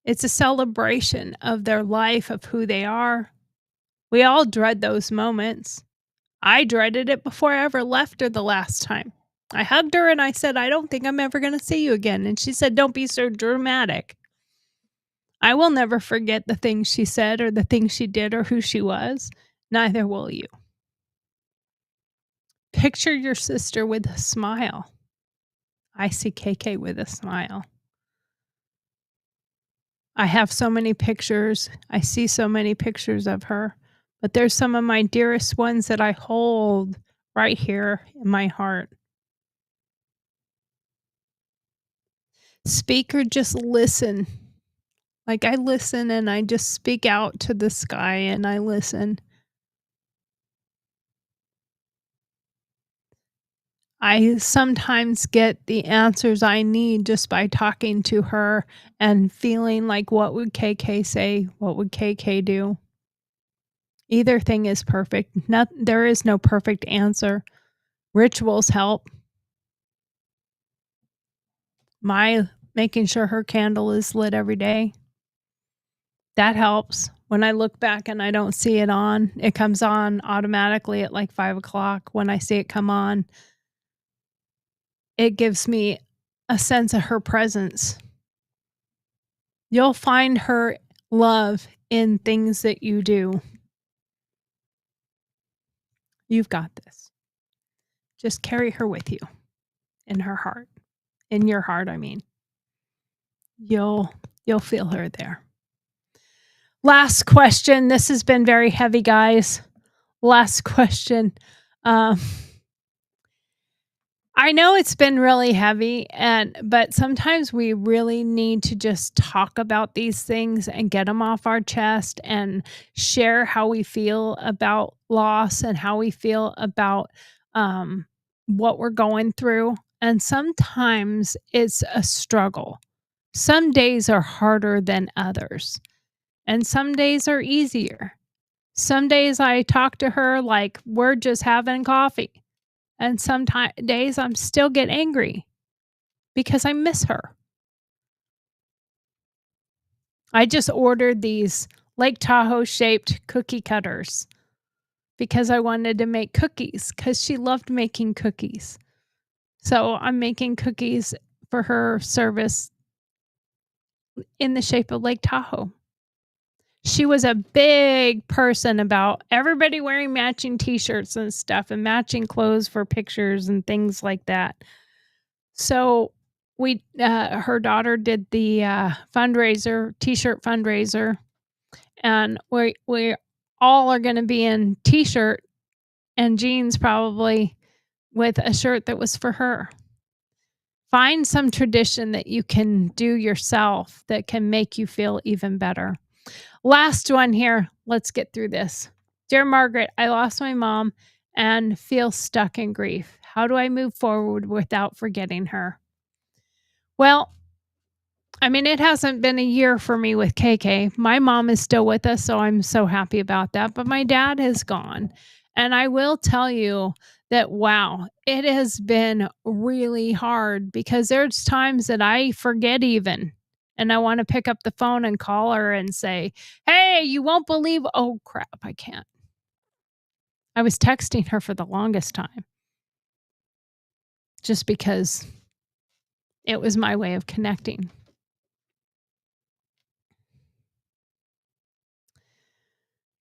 It's a celebration of their life, of who they are. We all dread those moments. I dreaded it before I ever left her the last time. I hugged her and I said, I don't think I'm ever going to see you again. And she said, don't be so dramatic. I will never forget the things she said or the things she did or who she was. Neither will you. Picture your sister with a smile. I see KK with a smile. I have so many pictures. I see so many pictures of her. But there's some of my dearest ones that I hold right here in my heart. Speak or just listen. Like I listen and I just speak out to the sky and I listen. I sometimes get the answers I need just by talking to her and feeling like, what would KK say? What would KK do? Either thing is perfect. There is no perfect answer. Rituals help. My making sure her candle is lit every day. That helps. When I look back and I don't see it on, it comes on automatically at like 5 o'clock. When I see it come on, it gives me a sense of her presence. You'll find her love in things that you do. You've got this. Just carry her with you in her heart. In your heart, I mean. You'll feel her there. Last question. This has been very heavy, guys. Last question. I know it's been really heavy, but sometimes we really need to just talk about these things and get them off our chest and share how we feel about loss and how we feel about what we're going through. And sometimes it's a struggle. Some days are harder than others, and some days are easier. Some days I talk to her like we're just having coffee. And some days I'm still get angry because I miss her. I just ordered these Lake Tahoe shaped cookie cutters because I wanted to make cookies because she loved making cookies. So I'm making cookies for her service in the shape of Lake Tahoe. She was a big person about everybody wearing matching t-shirts and stuff and matching clothes for pictures and things like that. So her daughter did the fundraiser, t-shirt fundraiser, and we all are going to be in t-shirt and jeans probably with a shirt that was for her. Find some tradition that you can do yourself that can make you feel even better. Last one here. Let's get through this. Dear Margaret, I lost my mom and feel stuck in grief. How do I move forward without forgetting her? Well, I mean, it hasn't been a year for me with KK. My mom is still with us, so I'm so happy about that. But my dad is gone. And I will tell you that, wow, it has been really hard because there's times that I forget even. And I want to pick up the phone and call her and say, hey, you won't believe, oh crap, I can't. I was texting her for the longest time just because it was my way of connecting.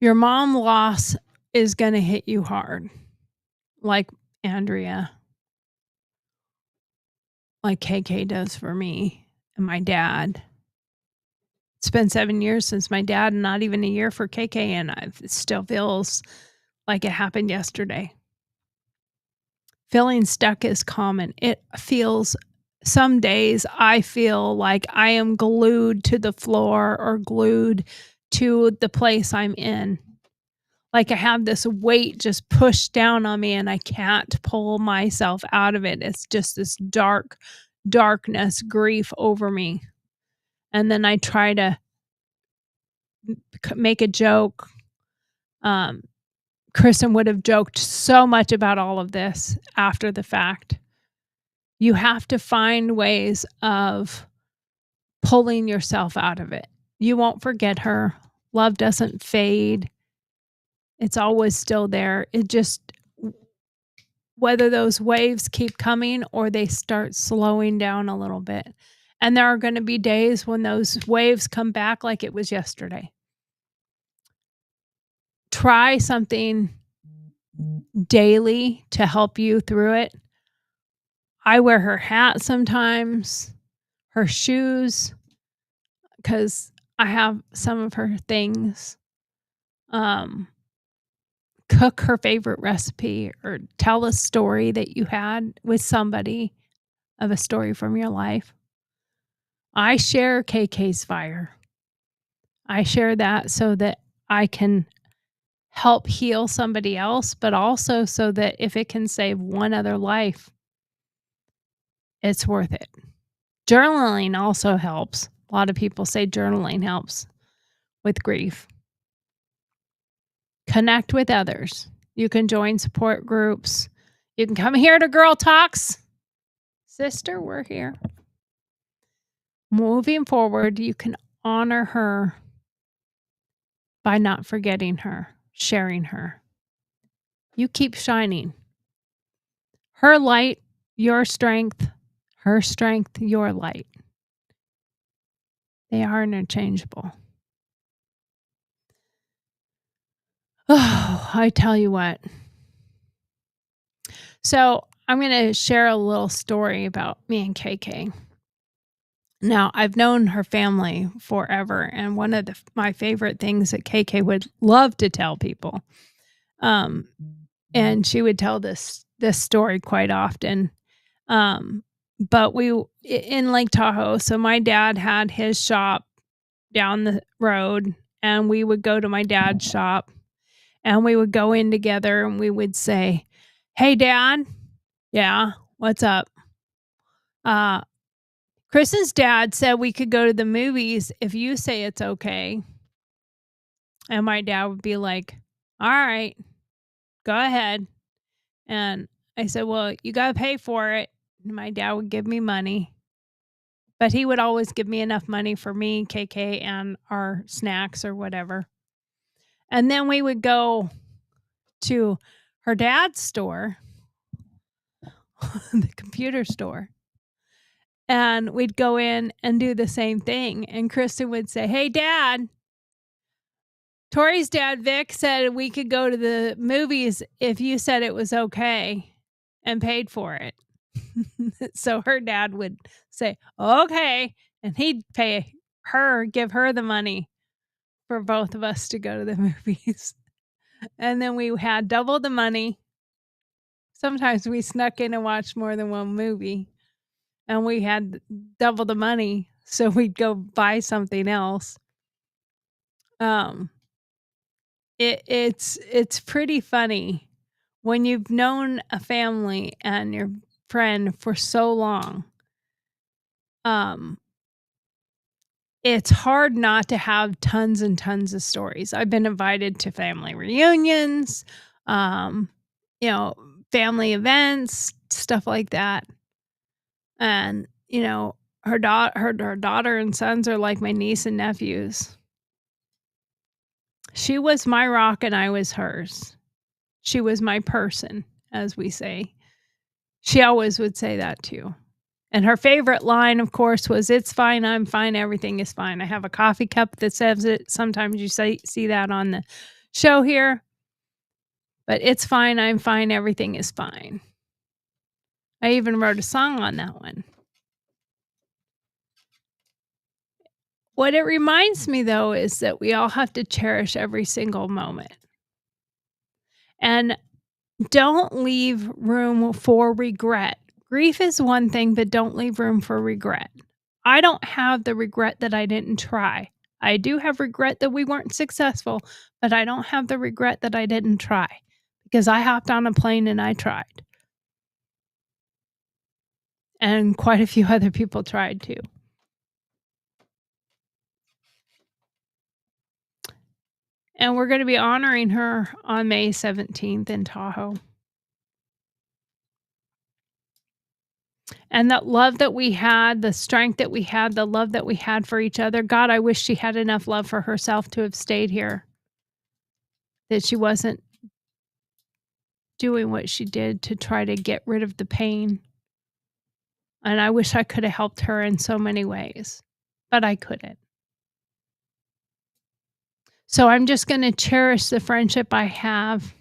Your mom loss is going to hit you hard, like Andrea, like KK does for me and my dad. It's been 7 years since my dad, and not even a year for KK, and it still feels like it happened yesterday. Feeling stuck is common. It feels, some days I feel like I am glued to the floor or glued to the place I'm in. Like I have this weight just pushed down on me and I can't pull myself out of it. It's just this darkness, grief over me. And then I try to make a joke. Kristen would have joked so much about all of this after the fact. You have to find ways of pulling yourself out of it. You won't forget her. Love doesn't fade. It's always still there. It just, whether those waves keep coming or they start slowing down a little bit. And there are going to be days when those waves come back like it was yesterday. Try something daily to help you through it. I wear her hat sometimes, her shoes, because I have some of her things. Cook her favorite recipe or tell a story that you had with somebody of a story from your life. I share KK's fire. I share that so that I can help heal somebody else, but also so that if it can save one other life, it's worth it. Journaling also helps. A lot of people say journaling helps with grief. Connect with others. You can join support groups. You can come here to GurlTauX. Sister, we're here. Moving forward, you can honor her by not forgetting her, sharing her. You keep shining. Her light, your strength. Her strength, your light. They are interchangeable. Oh, I tell you what. So I'm going to share a little story about me and KK. Now, I've known her family forever, and one of my favorite things that KK would love to tell people, and she would tell this story quite often. But we in Lake Tahoe, so my dad had his shop down the road, and we would go to my dad's shop, and we would go in together, and we would say, "Hey, Dad, yeah, what's up? Kristen's dad said we could go to the movies if you say it's okay." And my dad would be like, "All right, go ahead." And I said, "Well, you got to pay for it." And my dad would give me money, but he would always give me enough money for me, KK, and our snacks or whatever. And then we would go to her dad's store, the computer store. And we'd go in and do the same thing. And Kristen would say, "Hey, Dad, Tori's dad, Vic, said we could go to the movies if you said it was okay and paid for it." So her dad would say, "Okay." And he'd pay her, give her the money for both of us to go to the movies. And then we had double the money. Sometimes we snuck in and watched more than one movie. And we had double the money, so we'd go buy something else. It's pretty funny when you've known a family and your friend for so long. It's hard not to have tons and tons of stories. I've been invited to family reunions, family events, stuff like that. And, her daughter and sons are like my niece and nephews. She was my rock and I was hers. She was my person, as we say. She always would say that too. And her favorite line, of course, was, "It's fine, I'm fine, everything is fine." I have a coffee cup that says it. Sometimes you see that on the show here. But "It's fine, I'm fine, everything is fine." I even wrote a song on that one. What it reminds me, though, is that we all have to cherish every single moment. And don't leave room for regret. Grief is one thing, but don't leave room for regret. I don't have the regret that I didn't try. I do have regret that we weren't successful, but I don't have the regret that I didn't try because I hopped on a plane and I tried. And quite a few other people tried too. And we're going to be honoring her on May 17th in Tahoe. And that love that we had, the strength that we had, the love that we had for each other. God, I wish she had enough love for herself to have stayed here. That she wasn't doing what she did to try to get rid of the pain. And I wish I could have helped her in so many ways, but I couldn't. So I'm just going to cherish the friendship I have.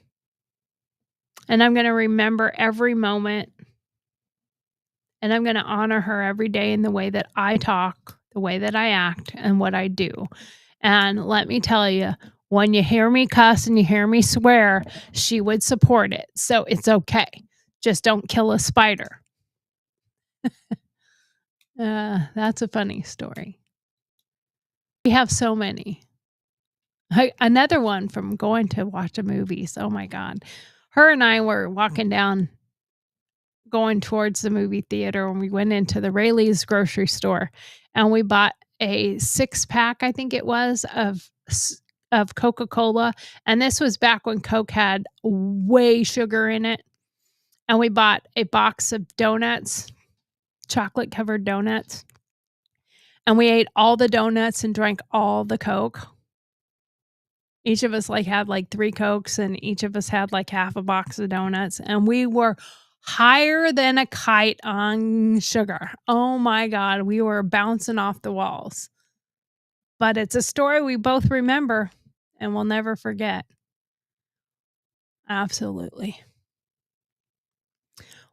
And I'm going to remember every moment. And I'm going to honor her every day in the way that I talk, the way that I act, and what I do. And let me tell you, when you hear me cuss and you hear me swear, she would support it. So it's okay. Just don't kill a spider. That's a funny story. We have so many. Another one from going to watch a movie. Oh my God. Her and I were walking down, going towards the movie theater, and we went into the Rayleigh's grocery store and we bought a 6-pack, I think it was, of Coca-Cola. And this was back when Coke had way sugar in it. And we bought a box of donuts, chocolate covered donuts. And we ate all the donuts and drank all the Coke. Each of us had 3 Cokes, and each of us had half a box of donuts. And we were higher than a kite on sugar. Oh my God, we were bouncing off the walls. But it's a story we both remember and we'll never forget. Absolutely.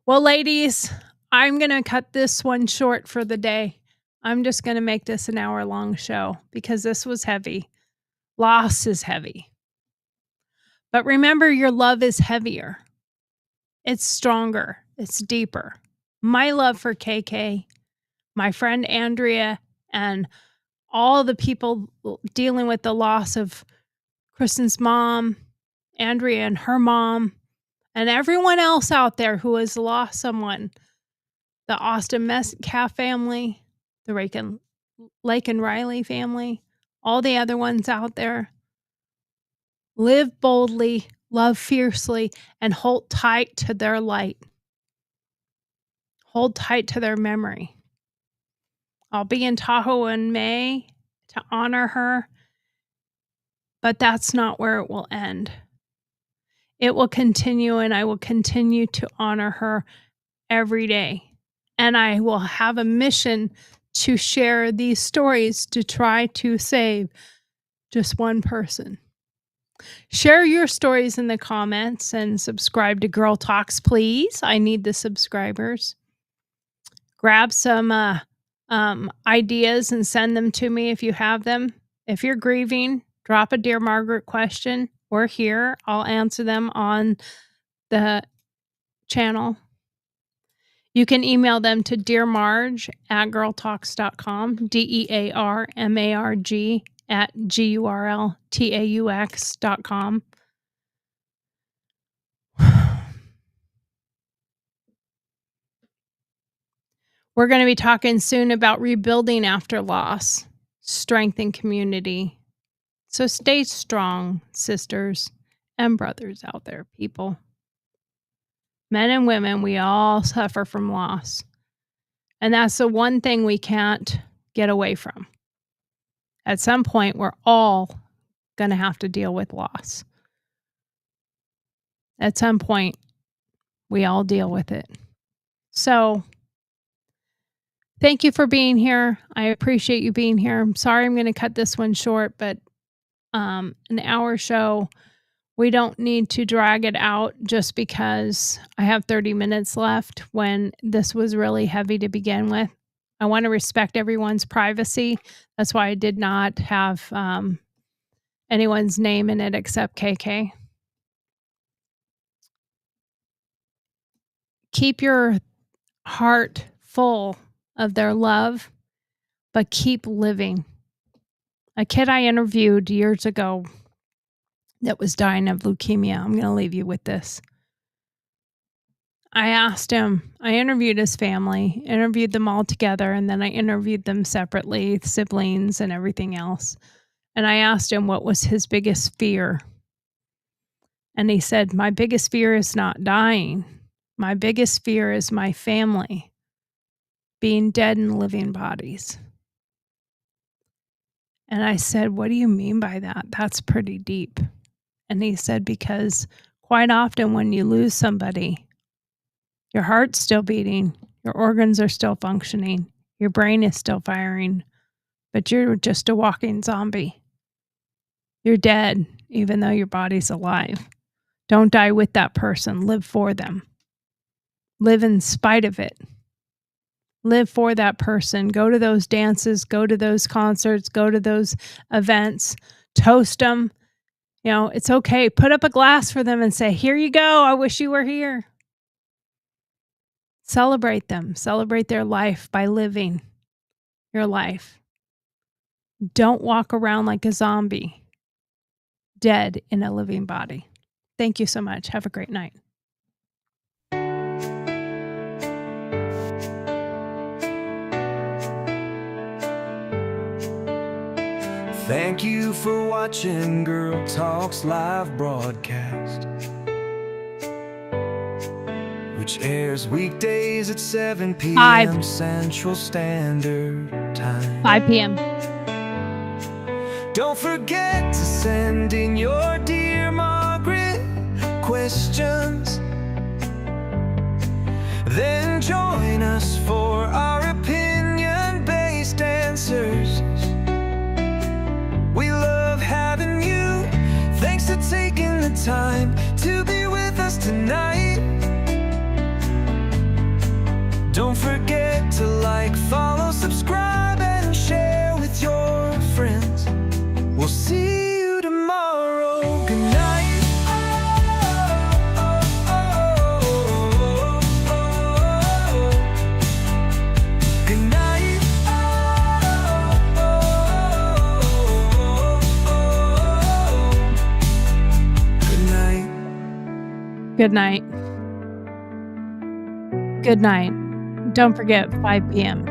Well, ladies, I'm going to cut this one short for the day. I'm just going to make this an hour-long show because this was heavy. Loss is heavy. But remember, your love is heavier. It's stronger. It's deeper. My love for KK, my friend Andrea, and all the people dealing with the loss of Kristen's mom, Andrea and her mom, and everyone else out there who has lost someone. The Austin Metcalf family, the Lake and Riley family, all the other ones out there. Live boldly, love fiercely, and hold tight to their light. Hold tight to their memory. I'll be in Tahoe in May to honor her, but that's not where it will end. It will continue, and I will continue to honor her every day. And I will have a mission to share these stories to try to save just one person. Share your stories in the comments and subscribe to GurlTauX, please. I need the subscribers. Grab some ideas and send them to me if you have them. If you're grieving, drop a Dear Margaret question. We're here. I'll answer them on the channel. You can email them to dearmarg@gurltaux.com, DEARMARG@GURLTAUX.com. We're going to be talking soon about rebuilding after loss, strength and community. So stay strong, sisters and brothers out there, people. Men and women, we all suffer from loss. And that's the one thing we can't get away from. At some point, we're all going to have to deal with loss. At some point, we all deal with it. So, thank you for being here. I appreciate you being here. I'm sorry I'm going to cut this one short, but an hour show, we don't need to drag it out just because I have 30 minutes left when this was really heavy to begin with. I want to respect everyone's privacy. That's why I did not have anyone's name in it except KK. Keep your heart full of their love, but keep living. A kid I interviewed years ago that was dying of leukemia. I'm going to leave you with this. I asked him, I interviewed his family, interviewed them all together, and then I interviewed them separately, siblings and everything else. And I asked him what was his biggest fear. And he said, my biggest fear is not dying. My biggest fear is my family being dead in living bodies. And I said, what do you mean by that? That's pretty deep. And he said, because quite often when you lose somebody, your heart's still beating, your organs are still functioning, your brain is still firing, but you're just a walking zombie. You're dead, even though your body's alive. Don't die with that person. Live for them. Live in spite of it. Live for that person. Go to those dances, go to those concerts, go to those events, toast them. You know, it's okay. Put up a glass for them and say, here you go. I wish you were here. Celebrate them. Celebrate their life by living your life. Don't walk around like a zombie, dead in a living body. Thank you so much. Have a great night. Thank you for watching GurlTauX live broadcast, which airs weekdays at 7 p.m. 5. Central Standard Time. 5 p.m. Don't forget to send in your Dear Margaret questions. Then join us for our opinion-based answers. We love having you. Thanks for taking the time to be with us tonight. Don't forget to like, follow, subscribe, and share with your friends. We'll see you tomorrow. Good night. Good night. Good night. Good night. Don't forget 5 p.m.